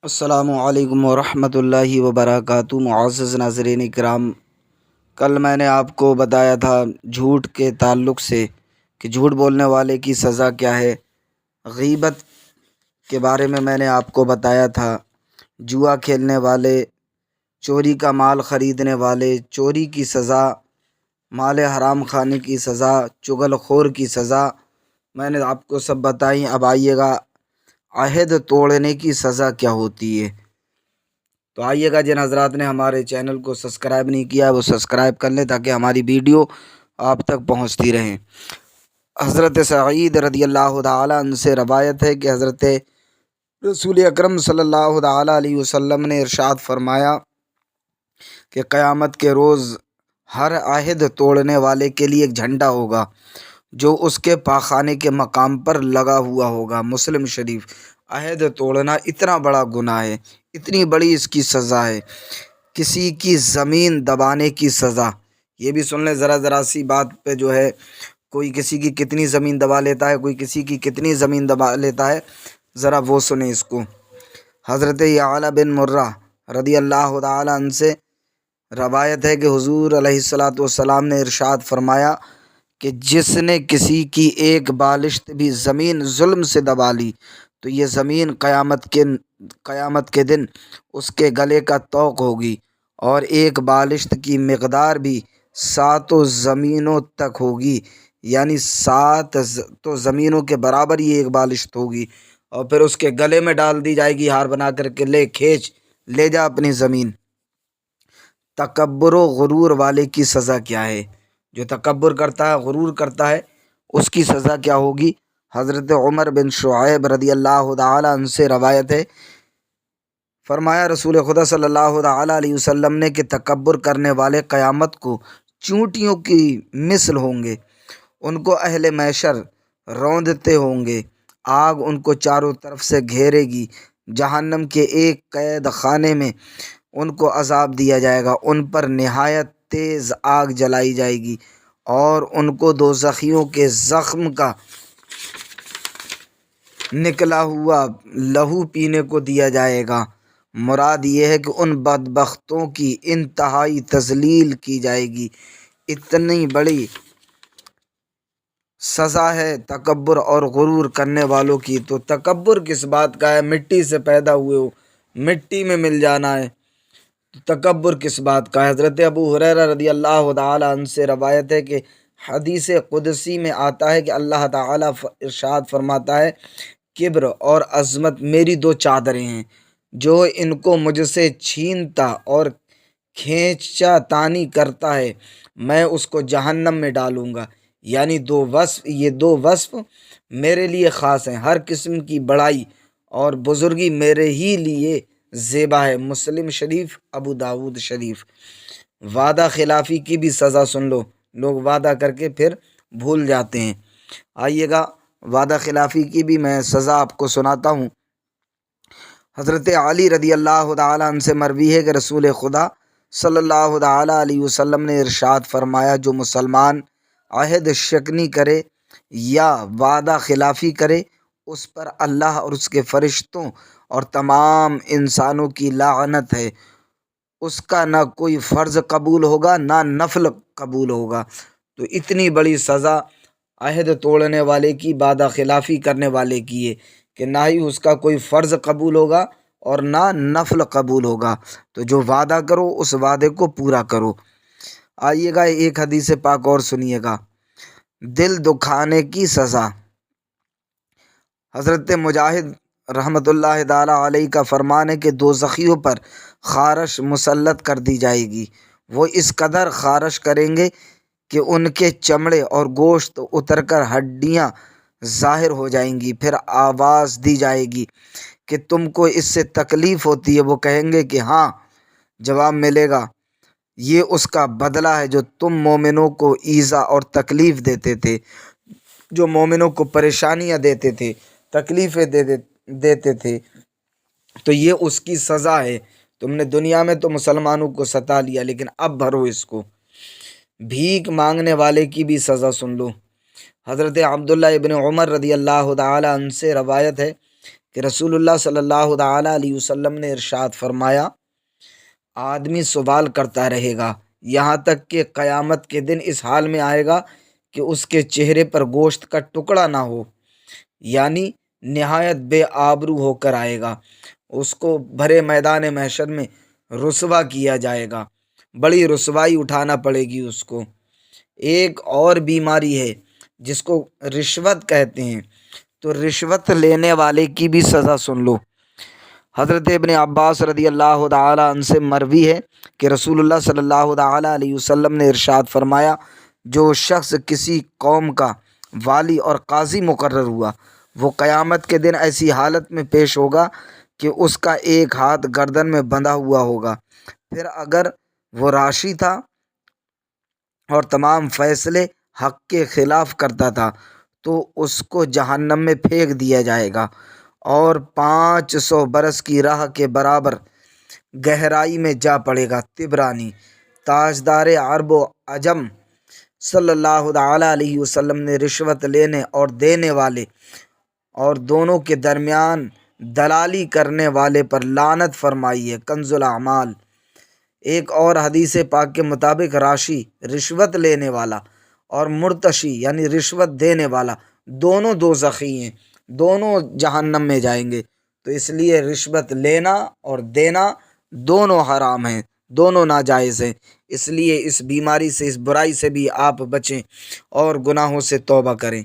السلام علیکم ورحمۃ اللہ وبرکاتہ۔ معزز ناظرین کرام، کل میں نے آپ کو بتایا تھا جھوٹ کے تعلق سے کہ جھوٹ بولنے والے کی سزا کیا ہے۔ غیبت کے بارے میں نے آپ کو بتایا تھا، جوا کھیلنے والے، چوری کا مال خریدنے والے، چوری کی سزا، مال حرام کھانے کی سزا، چغل خور کی سزا میں نے آپ کو سب بتائی۔ اب آئیے گا عہد توڑنے کی سزا کیا ہوتی ہے۔ تو آئیے گا، جن حضرات نے ہمارے چینل کو سبسکرائب نہیں کیا وہ سبسکرائب کر لیں تاکہ ہماری ویڈیو آپ تک پہنچتی رہیں۔ حضرت سعید رضی اللہ تعالیٰ عنہ سے روایت ہے کہ حضرت رسول اکرم صلی اللہ تعالیٰ علیہ وسلم نے ارشاد فرمایا کہ قیامت کے روز ہر عہد توڑنے والے کے لیے ایک جھنڈا ہوگا جو اس کے پاخانے کے مقام پر لگا ہوا ہوگا۔ مسلم شریف۔ عہد توڑنا اتنا بڑا گناہ ہے، اتنی بڑی اس کی سزا ہے۔ کسی کی زمین دبانے کی سزا، یہ بھی سن لیں، ذرا سی بات پہ جو ہے کوئی کسی کی کتنی زمین دبا لیتا ہے، کوئی کسی کی کتنی زمین دبا لیتا ہے، ذرا وہ سنیں اس کو۔ حضرت یعلا بن مرہ رضی اللہ تعالیٰ عنہ سے روایت ہے کہ حضور علیہ الصلاۃ والسلام نے ارشاد فرمایا کہ جس نے کسی کی ایک بالشت بھی زمین ظلم سے دبا لی تو یہ زمین قیامت کے دن اس کے گلے کا طوق ہوگی، اور ایک بالشت کی مقدار بھی 7 زمینوں تک ہوگی، یعنی 7 تو زمینوں کے برابر یہ ایک بالشت ہوگی، اور پھر اس کے گلے میں ڈال دی جائے گی ہار بنا کر کے، لے کھینچ لے جا اپنی زمین۔ تکبر و غرور والے کی سزا کیا ہے؟ جو تکبر کرتا ہے، غرور کرتا ہے، اس کی سزا کیا ہوگی؟ حضرت عمر بن شعیب رضی اللہ تعالیٰ عنہ سے روایت ہے، فرمایا رسول خدا صلی اللہ تعالیٰ علیہ وسلم نے کہ تکبر کرنے والے قیامت کو چونٹیوں کی مثل ہوں گے، ان کو اہل محشر روندتے ہوں گے، آگ ان کو چاروں طرف سے گھیرے گی، جہنم کے ایک قید خانے میں ان کو عذاب دیا جائے گا، ان پر نہایت تیز آگ جلائی جائے گی، اور ان کو دوزخیوں کے زخم کا نکلا ہوا لہو پینے کو دیا جائے گا۔ مراد یہ ہے کہ ان بدبختوں کی انتہائی تذلیل کی جائے گی۔ اتنی بڑی سزا ہے تکبر اور غرور کرنے والوں کی۔ تو تکبر کس بات کا ہے؟ مٹی سے پیدا ہوئے ہو، مٹی میں مل جانا ہے، تکبر کس بات کا ہے؟ حضرت ابو ہریرہ رضی اللہ تعالیٰ عنہ سے روایت ہے کہ حدیث قدسی میں آتا ہے کہ اللہ تعالیٰ ارشاد فرماتا ہے، کبر اور عظمت میری 2 چادریں ہیں، جو ان کو مجھ سے چھینتا اور کھینچا تانی کرتا ہے میں اس کو جہنم میں ڈالوں گا۔ یعنی یہ دو وصف میرے لیے خاص ہیں، ہر قسم کی بڑائی اور بزرگی میرے ہی لیے زیبا ہے۔ مسلم شریف، ابو داود شریف۔ وعدہ خلافی کی بھی سزا سن لو، لوگ وعدہ کر کے پھر بھول جاتے ہیں۔ آئیے گا، وعدہ خلافی کی بھی میں سزا آپ کو سناتا ہوں۔ حضرت علی رضی اللہ تعالیٰ عنہ سے مروی ہے کہ رسول خدا صلی اللہ تعالیٰ علیہ وسلم نے ارشاد فرمایا، جو مسلمان عہد شکنی کرے یا وعدہ خلافی کرے، اس پر اللہ اور اس کے فرشتوں اور تمام انسانوں کی لعنت ہے، اس کا نہ کوئی فرض قبول ہوگا نہ نفل قبول ہوگا۔ تو اتنی بڑی سزا عہد توڑنے والے کی، وعدہ خلافی کرنے والے کی ہے کہ نہ ہی اس کا کوئی فرض قبول ہوگا اور نہ نفل قبول ہوگا۔ تو جو وعدہ کرو اس وعدے کو پورا کرو۔ آئیے گا ایک حدیث پاک اور سنیے گا، دل دکھانے کی سزا۔ حضرت مجاہد رحمۃ اللہ تعالیٰ علیہ کا فرمان ہے کہ دوزخیوں پر خارش مسلط کر دی جائے گی، وہ اس قدر خارش کریں گے کہ ان کے چمڑے اور گوشت اتر کر ہڈیاں ظاہر ہو جائیں گی، پھر آواز دی جائے گی کہ تم کو اس سے تکلیف ہوتی ہے؟ وہ کہیں گے کہ ہاں، جواب ملے گا، یہ اس کا بدلہ ہے جو تم مومنوں کو ایذا اور تکلیف دیتے تھے، جو مومنوں کو پریشانیاں دیتے تھے، تکلیفیں دیتے تھے، تو یہ اس کی سزا ہے۔ تم نے دنیا میں تو مسلمانوں کو ستا لیا، لیکن اب بھرو اس کو۔ بھیک مانگنے والے کی بھی سزا سن لو۔ حضرت عبداللہ ابن عمر رضی اللہ تعالیٰ عنہ سے روایت ہے کہ رسول اللہ صلی اللہ تعالیٰ علیہ وسلم نے ارشاد فرمایا، آدمی سوال کرتا رہے گا یہاں تک کہ قیامت کے دن اس حال میں آئے گا کہ اس کے چہرے پر گوشت کا ٹکڑا نہ ہو، یعنی نہایت بے آبرو ہو کر آئے گا۔ اس کو بھرے میدان محشر میں رسوا کیا جائے گا، بڑی رسوائی اٹھانا پڑے گی اس کو۔ ایک اور بیماری ہے جس کو رشوت کہتے ہیں، تو رشوت لینے والے کی بھی سزا سن لو۔ حضرت ابن عباس رضی اللہ تعالیٰ عنہ سے مروی ہے کہ رسول اللہ صلی اللہ تعالیٰ علیہ وسلم نے ارشاد فرمایا، جو شخص کسی قوم کا والی اور قاضی مقرر ہوا، وہ قیامت کے دن ایسی حالت میں پیش ہوگا کہ اس کا ایک ہاتھ گردن میں بندھا ہوا ہوگا، پھر اگر وہ راشی تھا اور تمام فیصلے حق کے خلاف کرتا تھا تو اس کو جہنم میں پھینک دیا جائے گا، اور 500 برس کی راہ کے برابر گہرائی میں جا پڑے گا۔ طبرانی۔ تاجدار عرب و عجم صلی اللہ تعالیٰ علیہ وسلم نے رشوت لینے اور دینے والے اور دونوں کے درمیان دلالی کرنے والے پر لعنت فرمائی ہے۔ کنز الاعمال۔ ایک اور حدیث پاک کے مطابق راشی رشوت لینے والا اور مرتشی یعنی رشوت دینے والا دونوں دوزخی ہیں، دونوں جہنم میں جائیں گے۔ تو اس لیے رشوت لینا اور دینا دونوں حرام ہیں، دونوں ناجائز ہیں۔ اس لیے اس بیماری سے، اس برائی سے بھی آپ بچیں اور گناہوں سے توبہ کریں۔